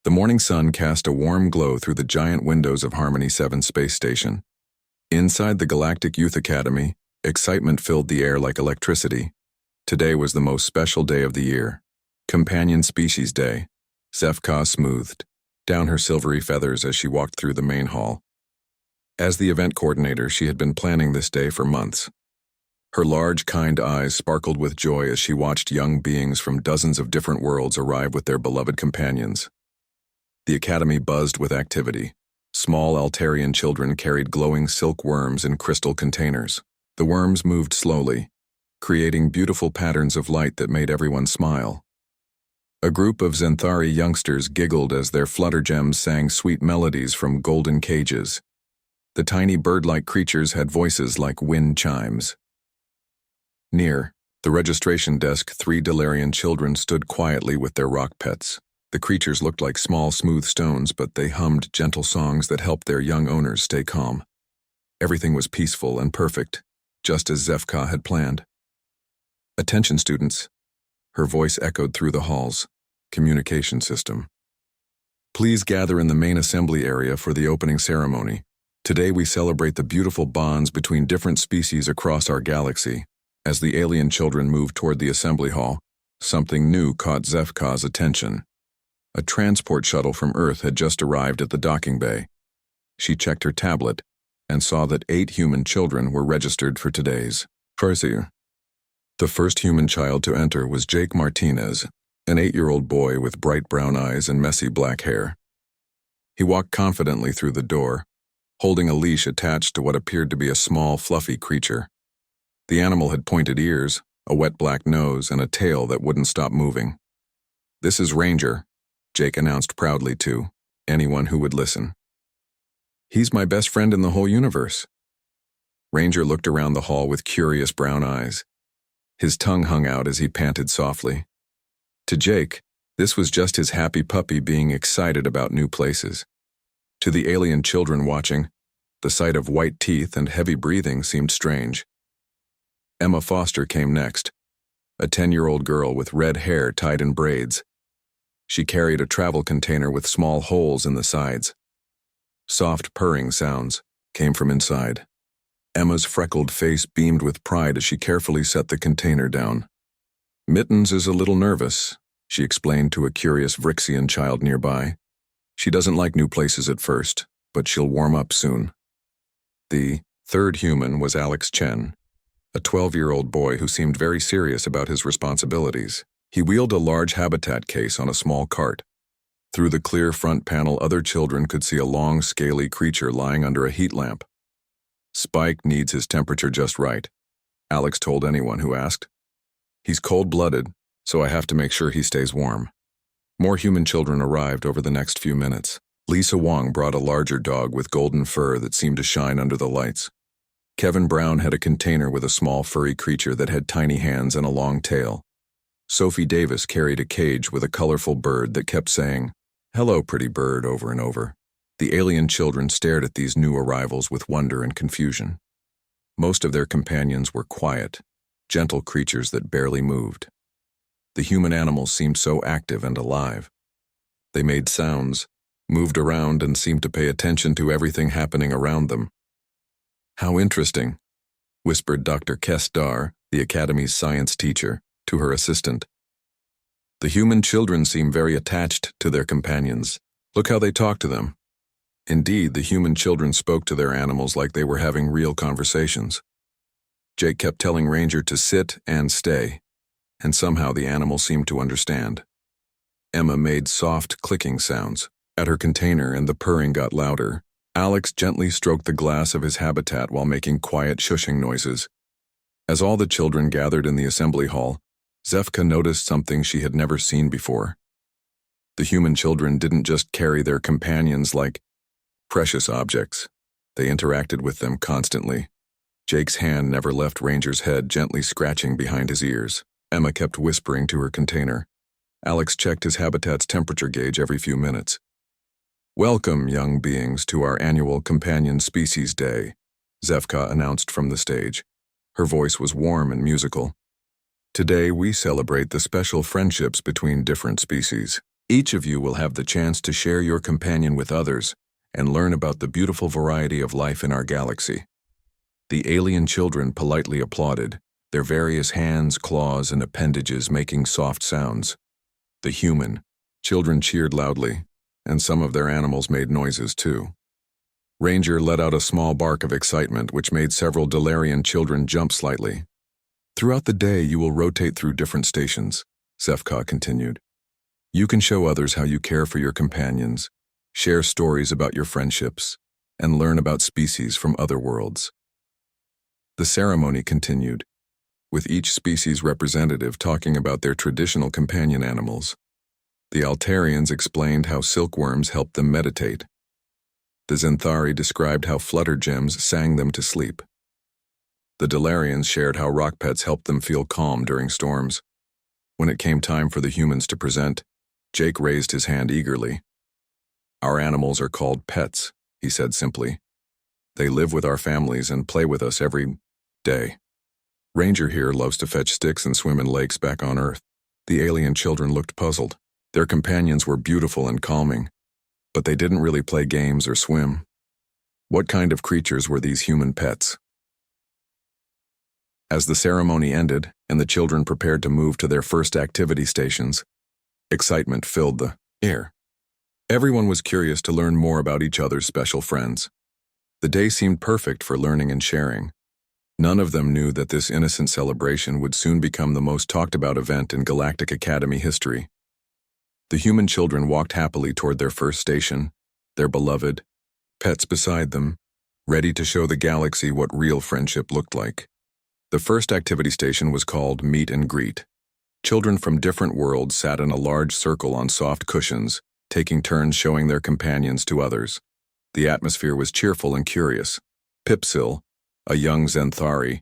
The morning sun cast a warm glow through the giant windows of Harmony 7 space station. Inside the Galactic Youth Academy, excitement filled the air like electricity. Today was the most special day of the year. Companion Species Day. Zefka smoothed down her silvery feathers as she walked through the main hall. As the event coordinator, she had been planning this day for months. Her large, kind eyes sparkled with joy as she watched young beings from dozens of different worlds arrive with their beloved companions. The academy buzzed with activity. Small Altarian children carried glowing silk worms in crystal containers. The worms moved slowly, creating beautiful patterns of light that made everyone smile. A group of Zenthari youngsters giggled as their fluttergems sang sweet melodies from golden cages. The tiny bird-like creatures had voices like wind chimes. Near the registration desk, 3 Delarian children stood quietly with their rock pets. The creatures looked like small, smooth stones, but they hummed gentle songs that helped their young owners stay calm. Everything was peaceful and perfect, just as Zefka had planned. Attention, students. Her voice echoed through the hall's communication system. Please gather in the main assembly area for the opening ceremony. Today we celebrate the beautiful bonds between different species across our galaxy. As the alien children moved toward the assembly hall, something new caught Zefka's attention. A transport shuttle from Earth had just arrived at the docking bay. She checked her tablet and saw that 8 human children were registered for today's Farseer. The first human child to enter was Jake Martinez, an 8-year-old boy with bright brown eyes and messy black hair. He walked confidently through the door, holding a leash attached to what appeared to be a small, fluffy creature. The animal had pointed ears, a wet black nose, and a tail that wouldn't stop moving. "This is Ranger," Jake announced proudly to anyone who would listen. "He's my best friend in the whole universe." Ranger looked around the hall with curious brown eyes. His tongue hung out as he panted softly. To Jake, this was just his happy puppy being excited about new places. To the alien children watching, the sight of white teeth and heavy breathing seemed strange. Emma Foster came next, a 10-year-old girl with red hair tied in braids. She carried a travel container with small holes in the sides. Soft purring sounds came from inside. Emma's freckled face beamed with pride as she carefully set the container down. "Mittens is a little nervous," she explained to a curious Vrixian child nearby. "She doesn't like new places at first, but she'll warm up soon." The third human was Alex Chen, a 12-year-old boy who seemed very serious about his responsibilities. He wheeled a large habitat case on a small cart. Through the clear front panel, other children could see a long, scaly creature lying under a heat lamp. "Spike needs his temperature just right," Alex told anyone who asked. "He's cold-blooded, so I have to make sure he stays warm." More human children arrived over the next few minutes. Lisa Wong brought a larger dog with golden fur that seemed to shine under the lights. Kevin Brown had a container with a small furry creature that had tiny hands and a long tail. Sophie Davis carried a cage with a colorful bird that kept saying, "Hello, pretty bird," over and over. The alien children stared at these new arrivals with wonder and confusion. Most of their companions were quiet, gentle creatures that barely moved. The human animals seemed so active and alive. They made sounds, moved around, and seemed to pay attention to everything happening around them. "How interesting," whispered Dr. Kestar, the Academy's science teacher, to her assistant. "The human children seem very attached to their companions. Look how they talk to them." Indeed, the human children spoke to their animals like they were having real conversations. Jake kept telling Ranger to sit and stay, and somehow the animal seemed to understand. Emma made soft clicking sounds at her container, and the purring got louder. Alex gently stroked the glass of his habitat while making quiet shushing noises. As all the children gathered in the assembly hall, Zefka noticed something she had never seen before. The human children didn't just carry their companions like precious objects. They interacted with them constantly. Jake's hand never left Ranger's head, gently scratching behind his ears. Emma kept whispering to her container. Alex checked his habitat's temperature gauge every few minutes. "Welcome, young beings, to our annual Companion Species Day," Zefka announced from the stage. Her voice was warm and musical. "Today we celebrate the special friendships between different species. Each of you will have the chance to share your companion with others and learn about the beautiful variety of life in our galaxy. The alien children politely applauded, their various hands, claws, and appendages making soft sounds. The human children cheered loudly, and some of their animals made noises too. Ranger let out a small bark of excitement which made several Delarian children jump slightly. Throughout the day you will rotate through different stations, Zefka continued. You can show others how you care for your companions, share stories about your friendships, and learn about species from other worlds. The ceremony continued, with each species representative talking about their traditional companion animals. The Altarians explained how silkworms helped them meditate. The Zenthari described how fluttergems sang them to sleep. The Delarians shared how rock pets helped them feel calm during storms. When it came time for the humans to present, Jake raised his hand eagerly. Our animals are called pets, he said simply. They live with our families and play with us every day. Ranger here loves to fetch sticks and swim in lakes back on Earth. The alien children looked puzzled. Their companions were beautiful and calming, but they didn't really play games or swim. What kind of creatures were these human pets? As the ceremony ended and the children prepared to move to their first activity stations, excitement filled the air. Everyone was curious to learn more about each other's special friends. The day seemed perfect for learning and sharing. None of them knew that this innocent celebration would soon become the most talked about event in Galactic Academy history. The human children walked happily toward their first station, their beloved pets beside them, ready to show the galaxy what real friendship looked like. The first activity station was called Meet and Greet. Children from different worlds sat in a large circle on soft cushions, taking turns showing their companions to others. The atmosphere was cheerful and curious. Pipsil, a young Zenthari,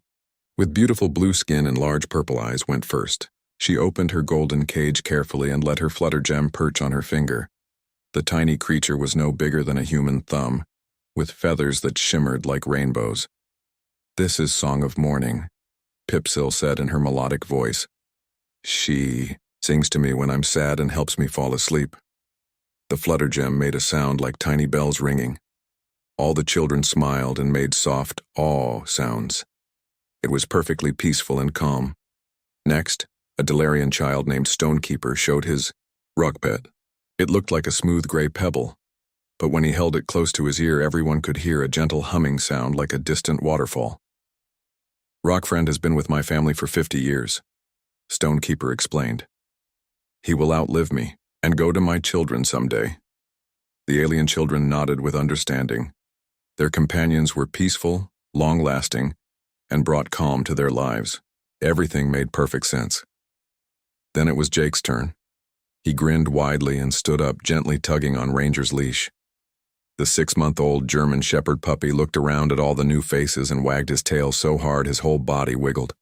with beautiful blue skin and large purple eyes, went first. She opened her golden cage carefully and let her fluttergem perch on her finger. The tiny creature was no bigger than a human thumb, with feathers that shimmered like rainbows. "This is Song of Morning," Pipsil said in her melodic voice. "She sings to me when I'm sad and helps me fall asleep." The fluttergem made a sound like tiny bells ringing. All the children smiled and made soft aw sounds. It was perfectly peaceful and calm. Next, a Delarian child named Stonekeeper showed his rock pet. It looked like a smooth gray pebble, but when he held it close to his ear, everyone could hear a gentle humming sound like a distant waterfall. "Rockfriend has been with my family for 50 years, Stonekeeper explained. "He will outlive me and go to my children someday." The alien children nodded with understanding. Their companions were peaceful, long-lasting, and brought calm to their lives. Everything made perfect sense. Then it was Jake's turn. He grinned widely and stood up, gently tugging on Ranger's leash. The 6-month-old German Shepherd puppy looked around at all the new faces and wagged his tail so hard his whole body wiggled.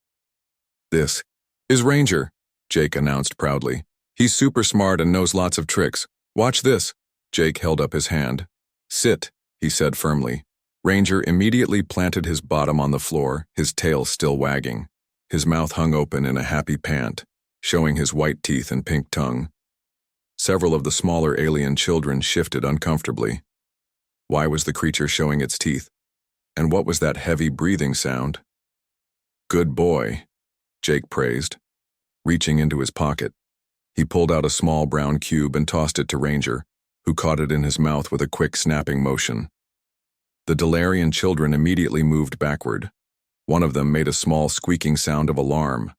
"This is Ranger," Jake announced proudly. "He's super smart and knows lots of tricks. Watch this." Jake held up his hand. "Sit," he said firmly. Ranger immediately planted his bottom on the floor, his tail still wagging. His mouth hung open in a happy pant, showing his white teeth and pink tongue. Several of the smaller alien children shifted uncomfortably. Why was the creature showing its teeth? And what was that heavy breathing sound? "Good boy," Jake praised. Reaching into his pocket, he pulled out a small brown cube and tossed it to Ranger, who caught it in his mouth with a quick snapping motion. The Delarian children immediately moved backward. One of them made a small squeaking sound of alarm.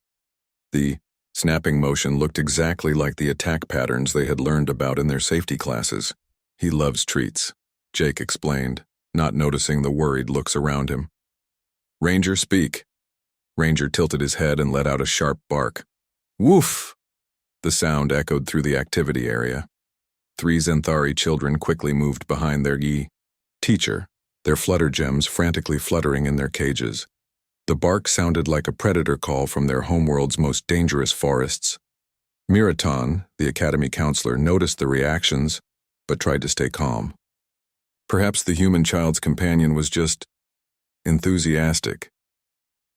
The snapping motion looked exactly like the attack patterns they had learned about in their safety classes. "He loves treats," Jake explained, not noticing the worried looks around him. "Ranger, speak." Ranger tilted his head and let out a sharp bark. "Woof!" The sound echoed through the activity area. 3 Zenthari children quickly moved behind their teacher, their fluttergems frantically fluttering in their cages. The bark sounded like a predator call from their homeworld's most dangerous forests. Miraton, the academy counselor, noticed the reactions, but tried to stay calm. Perhaps the human child's companion was just enthusiastic.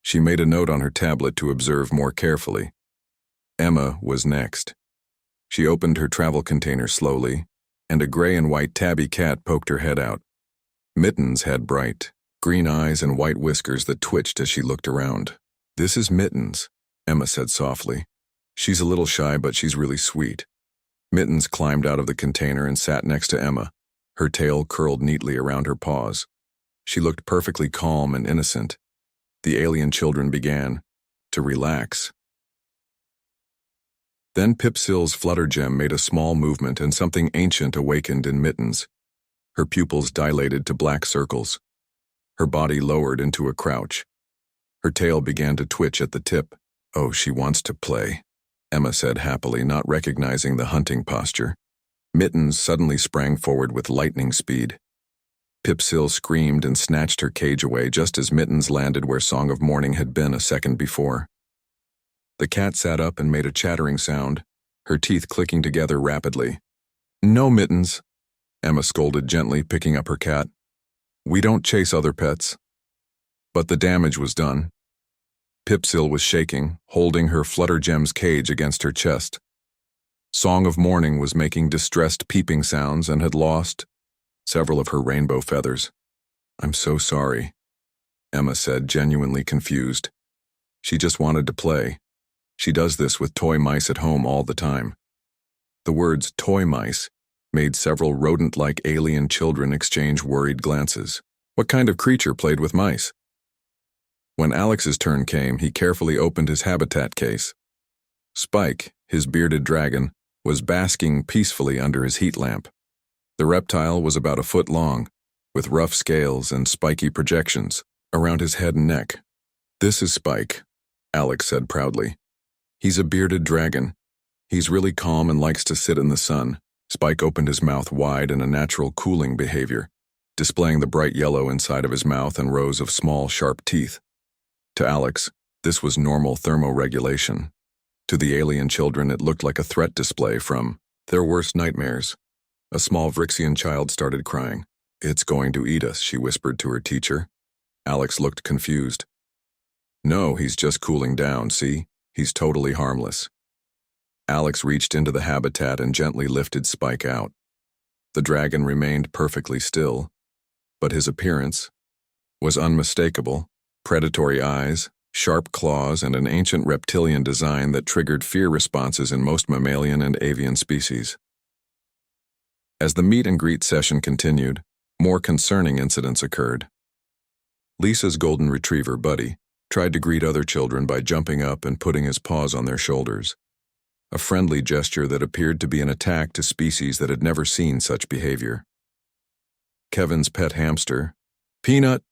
She made a note on her tablet to observe more carefully. Emma was next. She opened her travel container slowly, and a gray and white tabby cat poked her head out. Mittens had bright, green eyes and white whiskers that twitched as she looked around. "This is Mittens," Emma said softly. "She's a little shy, but she's really sweet." Mittens climbed out of the container and sat next to Emma, her tail curled neatly around her paws. She looked perfectly calm and innocent. The alien children began to relax. Then Pipsil's fluttergem made a small movement and something ancient awakened in Mittens. Her pupils dilated to black circles. Her body lowered into a crouch. Her tail began to twitch at the tip. "Oh, she wants to play," Emma said happily, not recognizing the hunting posture. Mittens suddenly sprang forward with lightning speed. Pipsil screamed and snatched her cage away just as Mittens landed where Song of Morning had been a second before. The cat sat up and made a chattering sound, her teeth clicking together rapidly. "No, Mittens," Emma scolded gently, picking up her cat. "We don't chase other pets." But the damage was done. Pipsil was shaking, holding her fluttergem's cage against her chest. Song of Morning was making distressed peeping sounds and had lost several of her rainbow feathers. "I'm so sorry," Emma said, genuinely confused. She just wanted to play. She does this with toy mice at home all the time. The words toy mice made several rodent-like alien children exchange worried glances. What kind of creature played with mice? When Alex's turn came, he carefully opened his habitat case. Spike, his bearded dragon, was basking peacefully under his heat lamp. The reptile was about a foot long, with rough scales and spiky projections around his head and neck. "This is Spike," Alex said proudly. "He's a bearded dragon. He's really calm and likes to sit in the sun." Spike opened his mouth wide in a natural cooling behavior, displaying the bright yellow inside of his mouth and rows of small, sharp teeth. To Alex, this was normal thermoregulation. To the alien children, it looked like a threat display from their worst nightmares. A small Vrixian child started crying. "It's going to eat us," she whispered to her teacher. Alex looked confused. "No, he's just cooling down, see? He's totally harmless." Alex reached into the habitat and gently lifted Spike out. The dragon remained perfectly still, but his appearance was unmistakable: predatory eyes, sharp claws, and an ancient reptilian design that triggered fear responses in most mammalian and avian species. As the meet and greet session continued, more concerning incidents occurred. Lisa's golden retriever, Buddy, tried to greet other children by jumping up and putting his paws on their shoulders, a friendly gesture that appeared to be an attack to species that had never seen such behavior. Kevin's pet hamster, Peanut,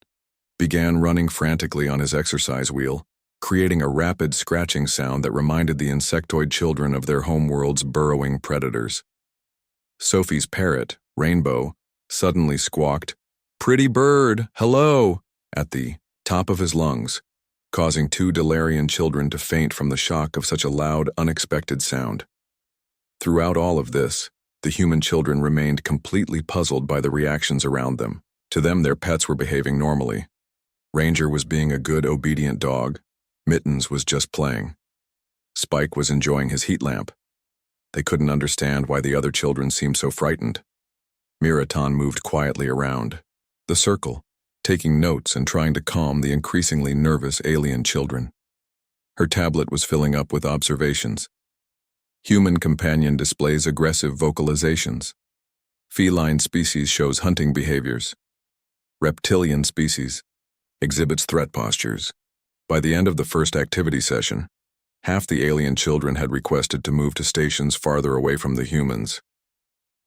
began running frantically on his exercise wheel, creating a rapid scratching sound that reminded the insectoid children of their homeworld's burrowing predators. Sophie's parrot, Rainbow, suddenly squawked, "Pretty bird, hello," at the top of his lungs, causing two Delarian children to faint from the shock of such a loud, unexpected sound. Throughout all of this, the human children remained completely puzzled by the reactions around them. To them, their pets were behaving normally. Ranger was being a good, obedient dog. Mittens was just playing. Spike was enjoying his heat lamp. They couldn't understand why the other children seemed so frightened. Miraton moved quietly around the circle, taking notes and trying to calm the increasingly nervous alien children. Her tablet was filling up with observations. Human companion displays aggressive vocalizations. Feline species shows hunting behaviors. Reptilian species exhibits threat postures. By the end of the first activity session, half the alien children had requested to move to stations farther away from the humans.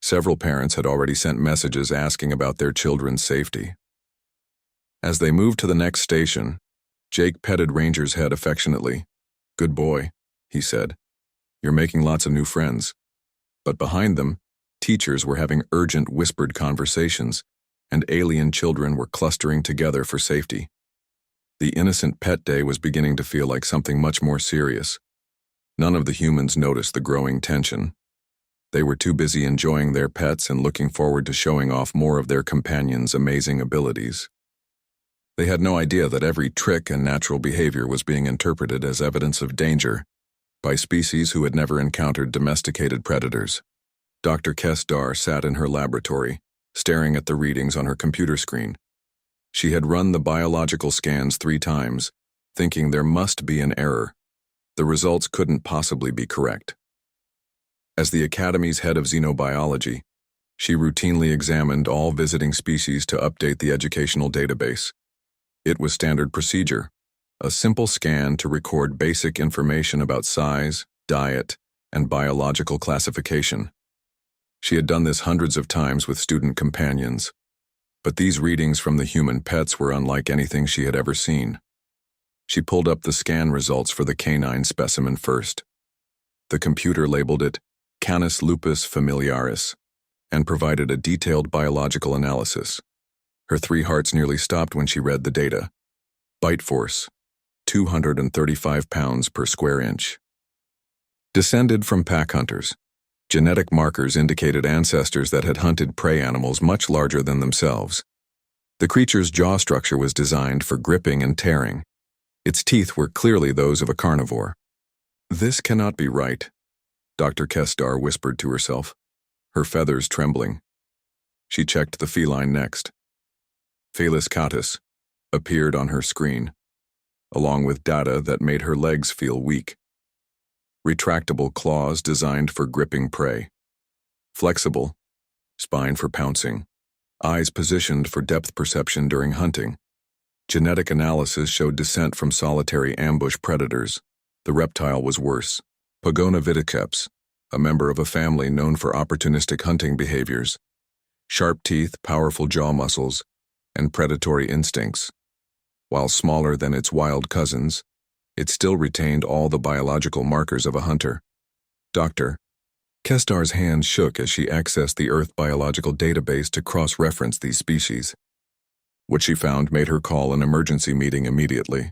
Several parents had already sent messages asking about their children's safety. As they moved to the next station, Jake petted Ranger's head affectionately. "Good boy," he said. "You're making lots of new friends." But behind them, teachers were having urgent whispered conversations, and alien children were clustering together for safety. The innocent pet day was beginning to feel like something much more serious. None of the humans noticed the growing tension. They were too busy enjoying their pets and looking forward to showing off more of their companions' amazing abilities. They had no idea that every trick and natural behavior was being interpreted as evidence of danger by species who had never encountered domesticated predators. Dr. Kesdar sat in her laboratory, staring at the readings on her computer screen. She had run the biological scans 3 times, thinking there must be an error. The results couldn't possibly be correct. As the Academy's head of xenobiology, she routinely examined all visiting species to update the educational database. It was standard procedure, a simple scan to record basic information about size, diet, and biological classification. She had done this hundreds of times with student companions, but these readings from the human pets were unlike anything she had ever seen. She pulled up the scan results for the canine specimen first. The computer labeled it Canis lupus familiaris and provided a detailed biological analysis. Her 3 hearts nearly stopped when she read the data. Bite force, 235 pounds per square inch. Descended from pack hunters. Genetic markers indicated ancestors that had hunted prey animals much larger than themselves. The creature's jaw structure was designed for gripping and tearing. Its teeth were clearly those of a carnivore. This cannot be right, Dr. Kesdar whispered to herself, her feathers trembling. She checked the feline next. Felis catus appeared on her screen, along with data that made her legs feel weak. Retractable claws designed for gripping prey. Flexible, spine for pouncing. Eyes positioned for depth perception during hunting. Genetic analysis showed descent from solitary ambush predators. The reptile was worse. Pogona viticeps, a member of a family known for opportunistic hunting behaviors. Sharp teeth, powerful jaw muscles, and predatory instincts. While smaller than its wild cousins, it still retained all the biological markers of a hunter. Dr. Kesdar's hand shook as she accessed the Earth biological database to cross-reference these species. What she found made her call an emergency meeting immediately.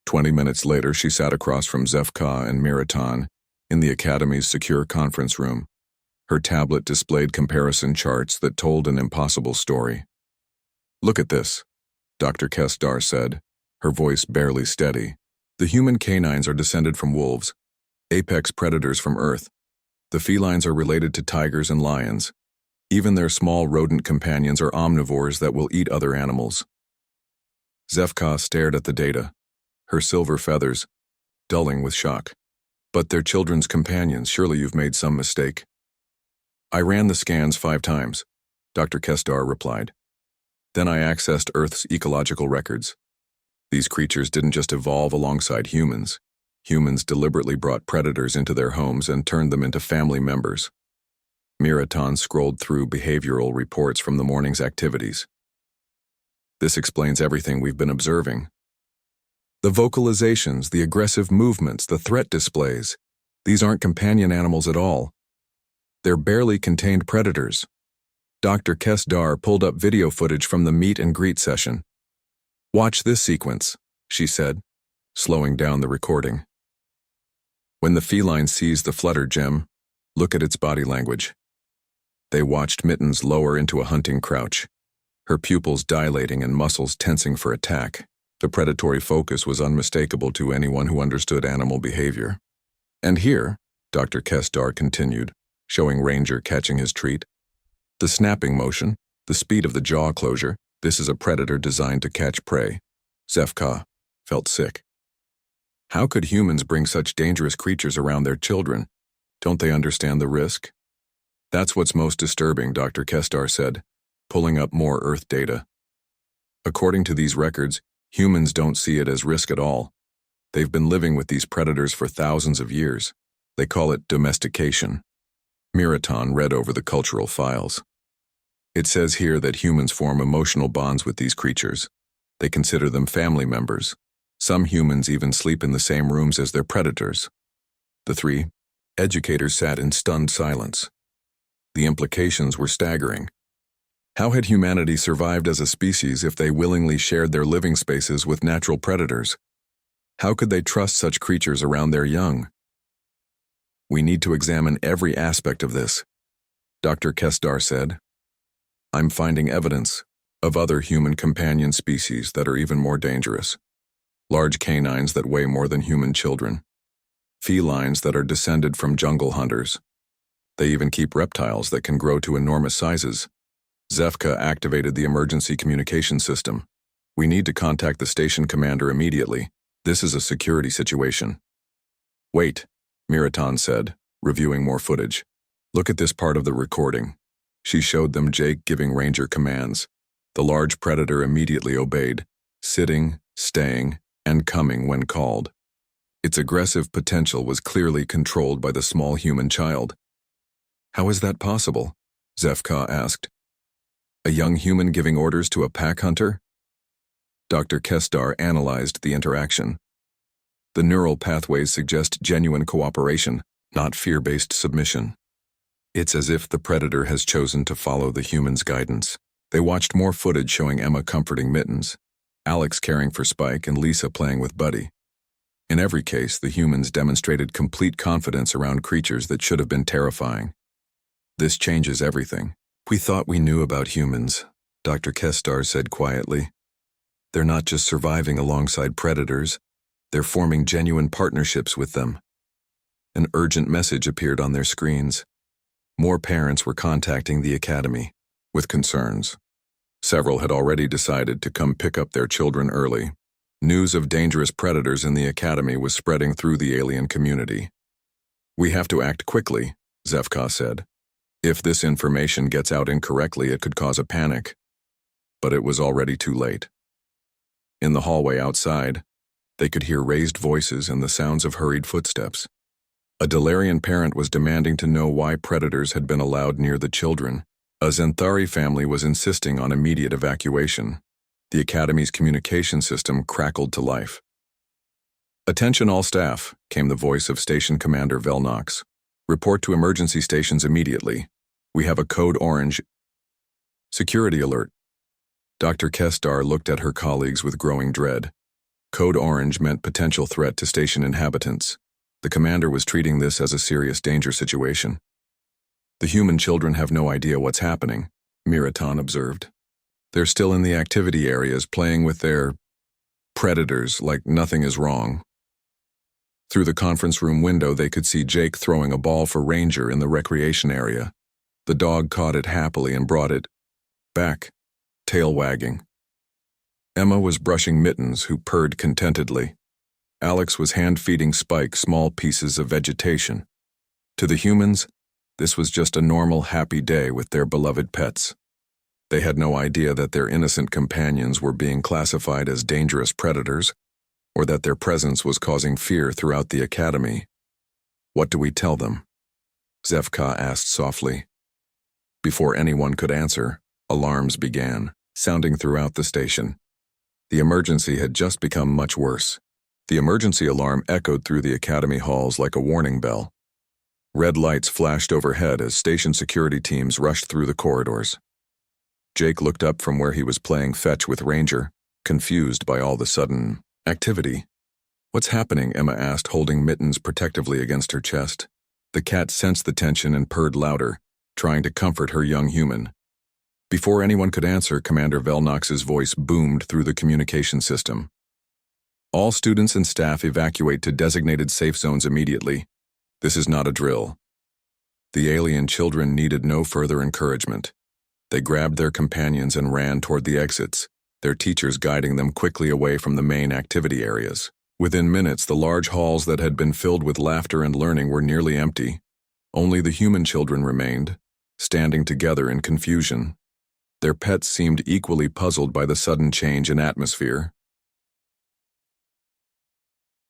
20 minutes later, she sat across from Zefka and Miraton in the Academy's secure conference room. Her tablet displayed comparison charts that told an impossible story. "Look at this," Dr. Kesdar said, her voice barely steady. "The human canines are descended from wolves, apex predators from Earth. The felines are related to tigers and lions. Even their small rodent companions are omnivores that will eat other animals." Zefka stared at the data, her silver feathers dulling with shock. "But they're children's companions. Surely you've made some mistake." "I ran the scans 5 times, Dr. Kesdar replied. "Then I accessed Earth's ecological records. These creatures didn't just evolve alongside humans. Humans deliberately brought predators into their homes and turned them into family members." Miraton scrolled through behavioral reports from the morning's activities. "This explains everything we've been observing. The vocalizations, the aggressive movements, the threat displays. These aren't companion animals at all. They're barely contained predators." Dr. Kesdar pulled up video footage from the meet and greet session. "Watch this sequence," she said, slowing down the recording. "When the feline sees the flutter gem, look at its body language." They watched Mittens lower into a hunting crouch, her pupils dilating and muscles tensing for attack. The predatory focus was unmistakable to anyone who understood animal behavior. "And here," Dr. Kesdar continued, showing Ranger catching his treat. "The snapping motion, the speed of the jaw closure, this is a predator designed to catch prey." Zefka felt sick. How could humans bring such dangerous creatures around their children? Don't they understand the risk? "That's what's most disturbing," Dr. Kesdar said, pulling up more Earth data. "According to these records, humans don't see it as risk at all. They've been living with these predators for thousands of years. They call it domestication." Miraton read over the cultural files. "It says here that humans form emotional bonds with these creatures. They consider them family members. Some humans even sleep in the same rooms as their predators." The 3 educators sat in stunned silence. The implications were staggering. How had humanity survived as a species if they willingly shared their living spaces with natural predators? How could they trust such creatures around their young? "We need to examine every aspect of this," Dr. Kesdar said. "I'm finding evidence of other human companion species that are even more dangerous. Large canines that weigh more than human children. felines that are descended from jungle hunters. They even keep reptiles that can grow to enormous sizes. Zefka activated the emergency communication system. We need to contact the station commander immediately. This is a security situation. Wait, Miraton said, reviewing more footage. Look at this part of the recording. She showed them Jake giving Ranger commands. The large predator immediately obeyed, sitting, staying, and coming when called. Its aggressive potential was clearly controlled by the small human child. How is that possible? Zefka asked. A young human giving orders to a pack hunter? Dr. Kestar analyzed the interaction. The neural pathways suggest genuine cooperation, not fear-based submission. It's as if the predator has chosen to follow the human's guidance. They watched more footage showing Emma comforting Mittens, Alex caring for Spike, and Lisa playing with Buddy. In every case, the humans demonstrated complete confidence around creatures that should have been terrifying. This changes everything. We thought we knew about humans, Dr. Kestar said quietly. They're not just surviving alongside predators, they're forming genuine partnerships with them. An urgent message appeared on their screens. More parents were contacting the academy with concerns. Several had already decided to come pick up their children early. News of dangerous predators in the academy was spreading through the alien community. We have to act quickly, Zefka said. If this information gets out incorrectly, it could cause a panic. But it was already too late. In the hallway outside, they could hear raised voices and the sounds of hurried footsteps. A Dalarian parent was demanding to know why predators had been allowed near the children. A Zenthari family was insisting on immediate evacuation. The Academy's communication system crackled to life. Attention all staff, came the voice of Station Commander Velnox. Report to emergency stations immediately. We have a code orange. Security alert. Dr. Kestar looked at her colleagues with growing dread. Code orange meant potential threat to station inhabitants. The commander was treating this as a serious danger situation. The human children have no idea what's happening, Miraton observed. They're still in the activity areas playing with their predators like nothing is wrong. Through the conference room window, they could see Jake throwing a ball for Ranger in the recreation area. The dog caught it happily and brought it back, tail wagging. Emma was brushing Mittens, who purred contentedly. Alex was hand-feeding Spike small pieces of vegetation. To the humans, this was just a normal, happy day with their beloved pets. They had no idea that their innocent companions were being classified as dangerous predators, or that their presence was causing fear throughout the academy. What do we tell them? Zefka asked softly. Before anyone could answer, alarms began, sounding throughout the station. The emergency had just become much worse. The emergency alarm echoed through the academy halls like a warning bell. Red lights flashed overhead as station security teams rushed through the corridors. Jake looked up from where he was playing fetch with Ranger, confused by all the sudden activity. What's happening? Emma asked, holding Mittens protectively against her chest. The cat sensed the tension and purred louder, trying to comfort her young human. Before anyone could answer, Commander Velnox's voice boomed through the communication system. All students and staff evacuate to designated safe zones immediately. This is not a drill. The alien children needed no further encouragement. They grabbed their companions and ran toward the exits, their teachers guiding them quickly away from the main activity areas. Within minutes, the large halls that had been filled with laughter and learning were nearly empty. Only the human children remained, standing together in confusion. Their pets seemed equally puzzled by the sudden change in atmosphere.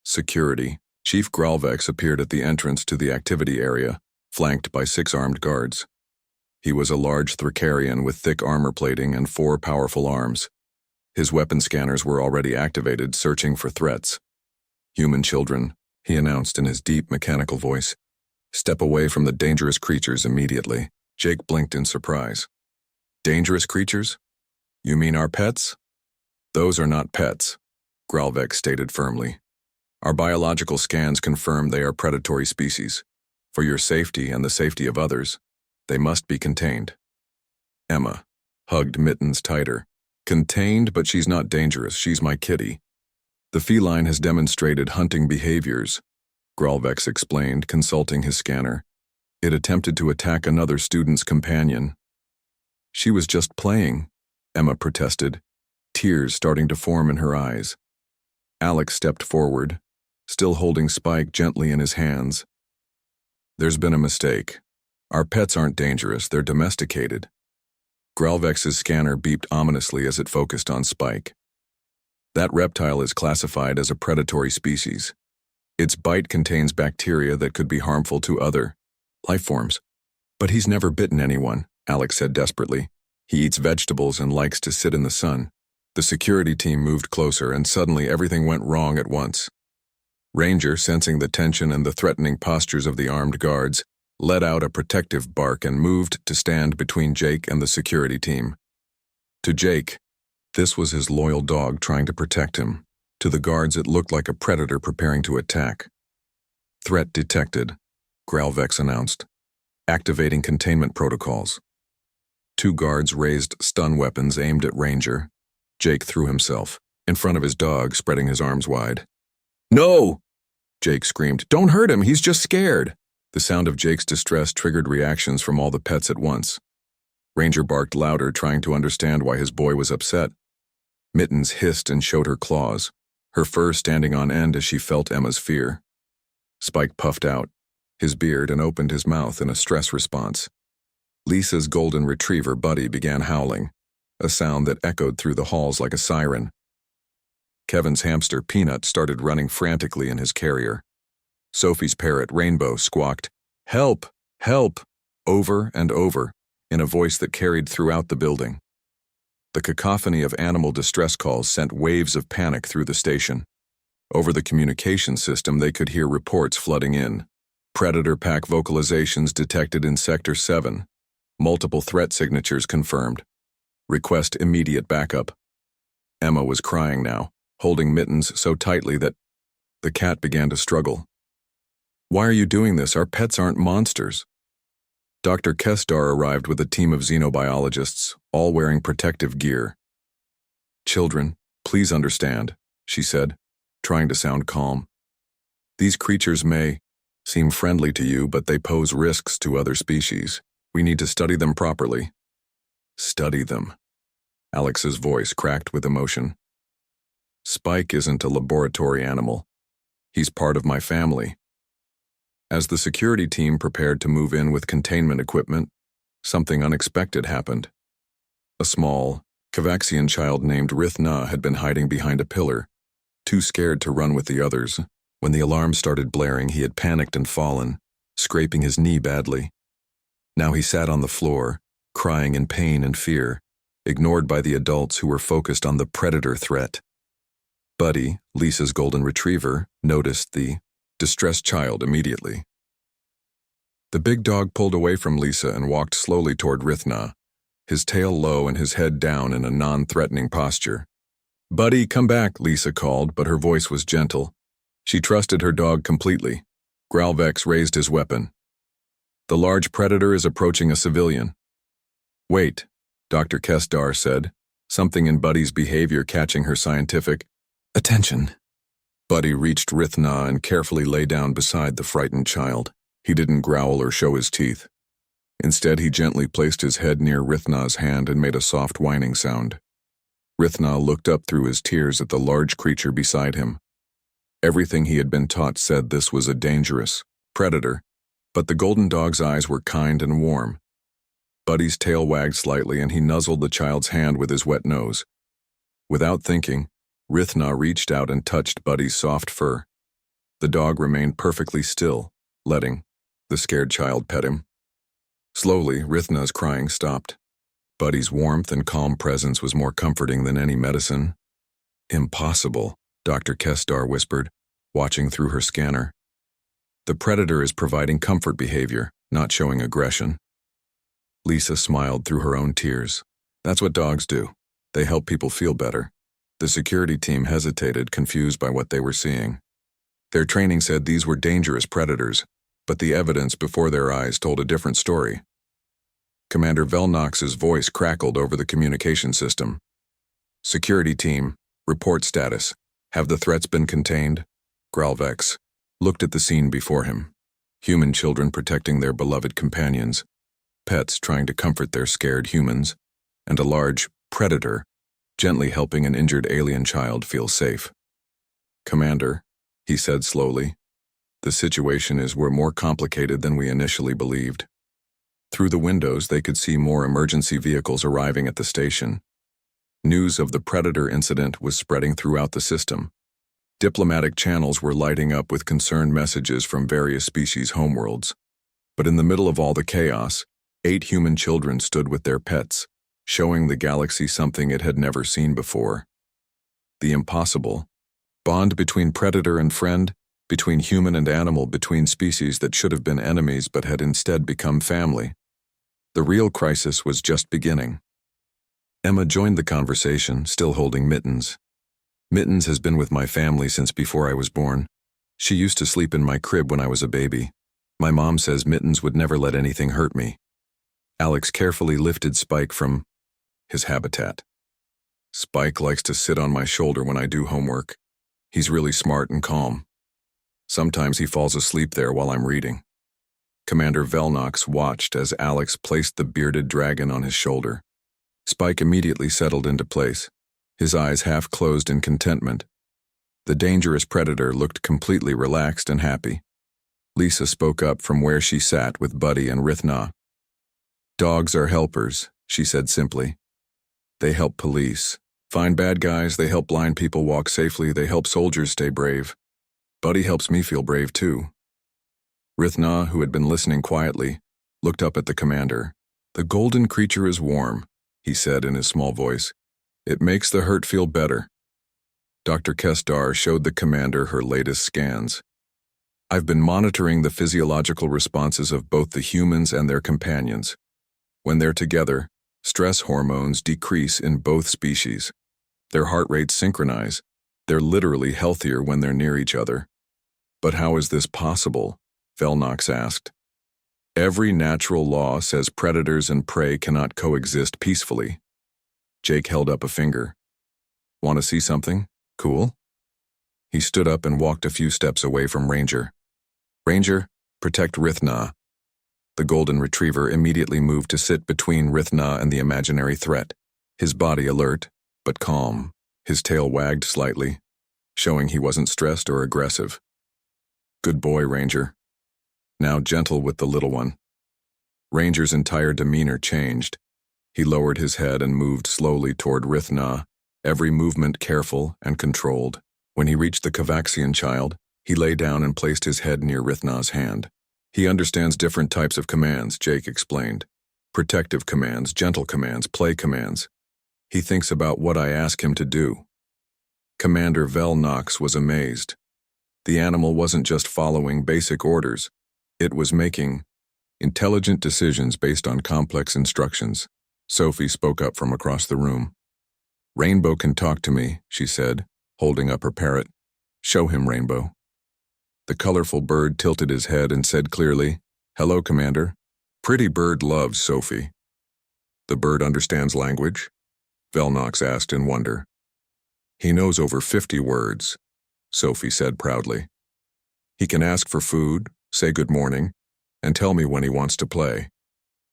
Security. Chief Gralvex appeared at the entrance to the activity area, flanked by 6 armed guards. He was a large Thracarian with thick armor plating and 4 powerful arms. His weapon scanners were already activated, searching for threats. Human children, he announced in his deep mechanical voice. Step away from the dangerous creatures immediately. Jake blinked in surprise. Dangerous creatures? You mean our pets? Those are not pets, Gralvex stated firmly. Our biological scans confirm they are predatory species. For your safety and the safety of others, they must be contained. Emma hugged Mittens tighter. Contained, but she's not dangerous. She's my kitty. The feline has demonstrated hunting behaviors, Gralvex explained, consulting his scanner. It attempted to attack another student's companion. She was just playing, Emma protested, tears starting to form in her eyes. Alex stepped forward, still holding Spike gently in his hands. There's been a mistake. Our pets aren't dangerous, they're domesticated. Gralvex's scanner beeped ominously as it focused on Spike. That reptile is classified as a predatory species. Its bite contains bacteria that could be harmful to other life forms. But he's never bitten anyone, Alex said desperately. He eats vegetables and likes to sit in the sun. The security team moved closer, and suddenly everything went wrong at once. Ranger, sensing the tension and the threatening postures of the armed guards, let out a protective bark and moved to stand between Jake and the security team. To Jake, this was his loyal dog trying to protect him. To the guards, it looked like a predator preparing to attack. Threat detected, Gralvex announced, activating containment protocols. 2 guards raised stun weapons aimed at Ranger. Jake threw himself, in front of his dog, spreading his arms wide. No! Jake screamed. Don't hurt him, he's just scared. The sound of Jake's distress triggered reactions from all the pets at once. Ranger barked louder, trying to understand why his boy was upset. Mittens hissed and showed her claws, her fur standing on end as she felt Emma's fear. Spike puffed out his beard and opened his mouth in a stress response. Lisa's golden retriever, Buddy, began howling, a sound that echoed through the halls like a siren. Kevin's hamster, Peanut, started running frantically in his carrier. Sophie's parrot, Rainbow, squawked, "Help! Help!" over and over, in a voice that carried throughout the building. The cacophony of animal distress calls sent waves of panic through the station. Over the communication system, they could hear reports flooding in. Predator pack vocalizations detected in Sector 7. Multiple threat signatures confirmed. Request immediate backup. Emma was crying now, holding Mittens so tightly that the cat began to struggle. Why are you doing this? Our pets aren't monsters. Dr. Kestar arrived with a team of xenobiologists, all wearing protective gear. Children, please understand, she said, trying to sound calm. These creatures may seem friendly to you, but they pose risks to other species. We need to study them properly. Study them. Alex's voice cracked with emotion. Spike isn't a laboratory animal. He's part of my family. As the security team prepared to move in with containment equipment, something unexpected happened. A small, Kavaxian child named Rithna had been hiding behind a pillar, too scared to run with the others. When the alarm started blaring, he had panicked and fallen, scraping his knee badly. Now he sat on the floor, crying in pain and fear, ignored by the adults who were focused on the predator threat. Buddy, Lisa's golden retriever, noticed the distressed child immediately. The big dog pulled away from Lisa and walked slowly toward Rithna, his tail low and his head down in a non-threatening posture. Buddy, come back, Lisa called, but her voice was gentle. She trusted her dog completely. Gralvex raised his weapon. The large predator is approaching a civilian. Wait, Dr. Kestar said, something in Buddy's behavior catching her scientific attention. Buddy reached Rithna and carefully lay down beside the frightened child. He didn't growl or show his teeth. Instead, he gently placed his head near Rithna's hand and made a soft whining sound. Rithna looked up through his tears at the large creature beside him. Everything he had been taught said this was a dangerous predator, but the golden dog's eyes were kind and warm. Buddy's tail wagged slightly and he nuzzled the child's hand with his wet nose. Without thinking, Rithna reached out and touched Buddy's soft fur. The dog remained perfectly still, letting the scared child pet him. Slowly, Rithna's crying stopped. Buddy's warmth and calm presence was more comforting than any medicine. Impossible, Dr. Kestar whispered, watching through her scanner. The predator is providing comfort behavior, not showing aggression. Lisa smiled through her own tears. That's what dogs do. They help people feel better. The security team hesitated, confused by what they were seeing. Their training said these were dangerous predators, but the evidence before their eyes told a different story. Commander Velnox's voice crackled over the communication system. Security team, report status. Have the threats been contained? Gralvex looked at the scene before him. Human children protecting their beloved companions, pets trying to comfort their scared humans, and a large predator gently helping an injured alien child feel safe. "Commander," he said slowly, "the situation is more complicated than we initially believed." Through the windows, they could see more emergency vehicles arriving at the station. News of the Predator incident was spreading throughout the system. Diplomatic channels were lighting up with concerned messages from various species' homeworlds. But in the middle of all the chaos, 8 human children stood with their pets, showing the galaxy something it had never seen before. The impossible. Bond between predator and friend, between human and animal, between species that should have been enemies but had instead become family. The real crisis was just beginning. Emma joined the conversation, still holding Mittens. "Mittens has been with my family since before I was born. She used to sleep in my crib when I was a baby. My mom says Mittens would never let anything hurt me." Alex carefully lifted Spike from his habitat. "Spike likes to sit on my shoulder when I do homework. He's really smart and calm. Sometimes he falls asleep there while I'm reading." Commander Velnox watched as Alex placed the bearded dragon on his shoulder. Spike immediately settled into place, his eyes half closed in contentment. The dangerous predator looked completely relaxed and happy. Lisa spoke up from where she sat with Buddy and Rithna. "Dogs are helpers," she said simply. "They help police find bad guys, they help blind people walk safely, they help soldiers stay brave. Buddy helps me feel brave too." Rithna, who had been listening quietly, looked up at the commander. "The golden creature is warm," he said in his small voice. "It makes the hurt feel better." Dr. Kestar showed the commander her latest scans. "I've been monitoring the physiological responses of both the humans and their companions. When they're together, stress hormones decrease in both species. Their heart rates synchronize. They're literally healthier when they're near each other." "But how is this possible?" Velnox asked. "Every natural law says predators and prey cannot coexist peacefully." Jake held up a finger. "Want to see something? Cool?" He stood up and walked a few steps away from Ranger. "Ranger, protect Rithna." The golden retriever immediately moved to sit between Rithna and the imaginary threat, his body alert, but calm. His tail wagged slightly, showing he wasn't stressed or aggressive. "Good boy, Ranger." Now gentle with the little one. Ranger's entire demeanor changed. He lowered his head and moved slowly toward Rithna, every movement careful and controlled. When he reached the Kovaxian child, he lay down and placed his head near Rithna's hand. "He understands different types of commands," Jake explained. "Protective commands, gentle commands, play commands. He thinks about what I ask him to do." Commander Velnox was amazed. The animal wasn't just following basic orders. It was making intelligent decisions based on complex instructions. Sophie spoke up from across the room. "Rainbow can talk to me," she said, holding up her parrot. "Show him, Rainbow." The colorful bird tilted his head and said clearly, "Hello, Commander." Pretty Bird loves Sophie. "The bird understands language?" Velnox asked in wonder. "He knows over 50 words," Sophie said proudly. "He can ask for food, say good morning, and tell me when he wants to play.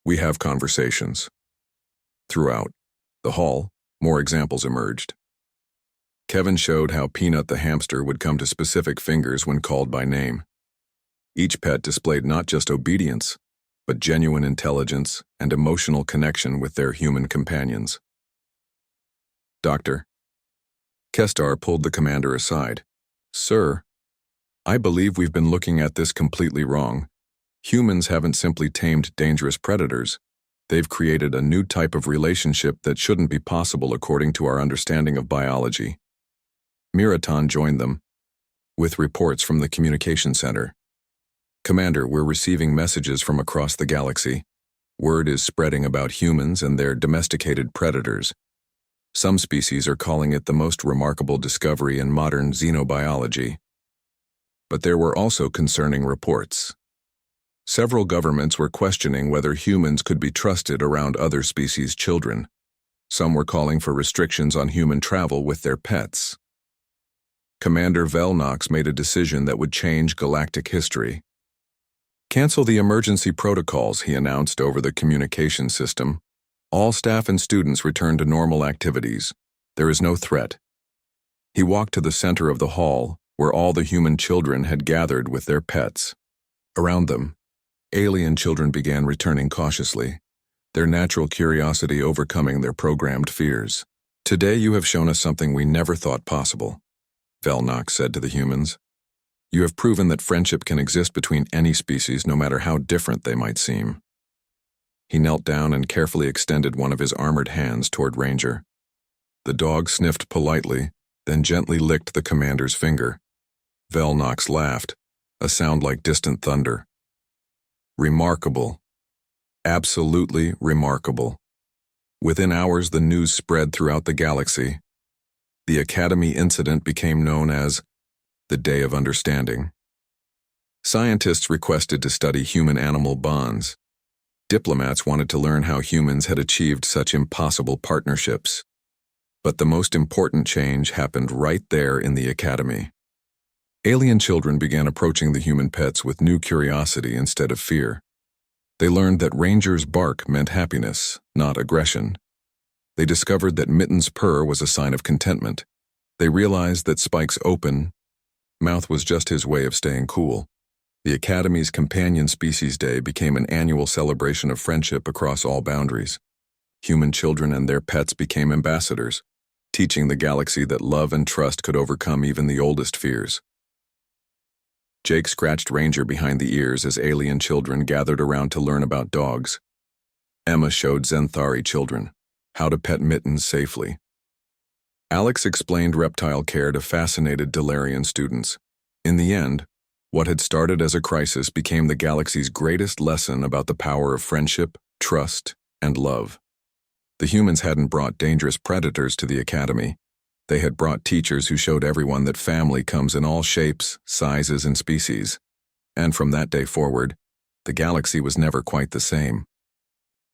We have conversations." Throughout the hall, more examples emerged. Kevin showed how Peanut the hamster would come to specific fingers when called by name. Each pet displayed not just obedience, but genuine intelligence and emotional connection with their human companions. "Doctor." Kestar pulled the commander aside. "Sir, I believe we've been looking at this completely wrong. Humans haven't simply tamed dangerous predators. They've created a new type of relationship that shouldn't be possible according to our understanding of biology." Miraton joined them, with reports from the communication center. "Commander, we're receiving messages from across the galaxy. Word is spreading about humans and their domesticated predators. Some species are calling it the most remarkable discovery in modern xenobiology. But there were also concerning reports. Several governments were questioning whether humans could be trusted around other species' children. Some were calling for restrictions on human travel with their pets." Commander Velnox made a decision that would change galactic history. "Cancel the emergency protocols," he announced over the communication system. "All staff and students return to normal activities. There is no threat." He walked to the center of the hall, where all the human children had gathered with their pets. Around them, alien children began returning cautiously, their natural curiosity overcoming their programmed fears. "Today you have shown us something we never thought possible," Velnox said to the humans. "You have proven that friendship can exist between any species, no matter how different they might seem." He knelt down and carefully extended one of his armored hands toward Ranger. The dog sniffed politely, then gently licked the commander's finger. Velnox laughed, a sound like distant thunder. "Remarkable. Absolutely remarkable." Within hours, the news spread throughout the galaxy. The Academy incident became known as the Day of Understanding. Scientists requested to study human-animal bonds. Diplomats wanted to learn how humans had achieved such impossible partnerships. But the most important change happened right there in the Academy. Alien children began approaching the human pets with new curiosity instead of fear. They learned that Ranger's bark meant happiness, not aggression. They discovered that Mitten's purr was a sign of contentment. They realized that Spike's open mouth was just his way of staying cool. The Academy's Companion Species Day became an annual celebration of friendship across all boundaries. Human children and their pets became ambassadors, teaching the galaxy that love and trust could overcome even the oldest fears. Jake scratched Ranger behind the ears as alien children gathered around to learn about dogs. Emma showed Zenthari children how to pet Mittens safely. Alex explained reptile care to fascinated Delarian students. In the end, what had started as a crisis became the galaxy's greatest lesson about the power of friendship, trust, and love. The humans hadn't brought dangerous predators to the Academy. They had brought teachers who showed everyone that family comes in all shapes, sizes, and species. And from that day forward, the galaxy was never quite the same.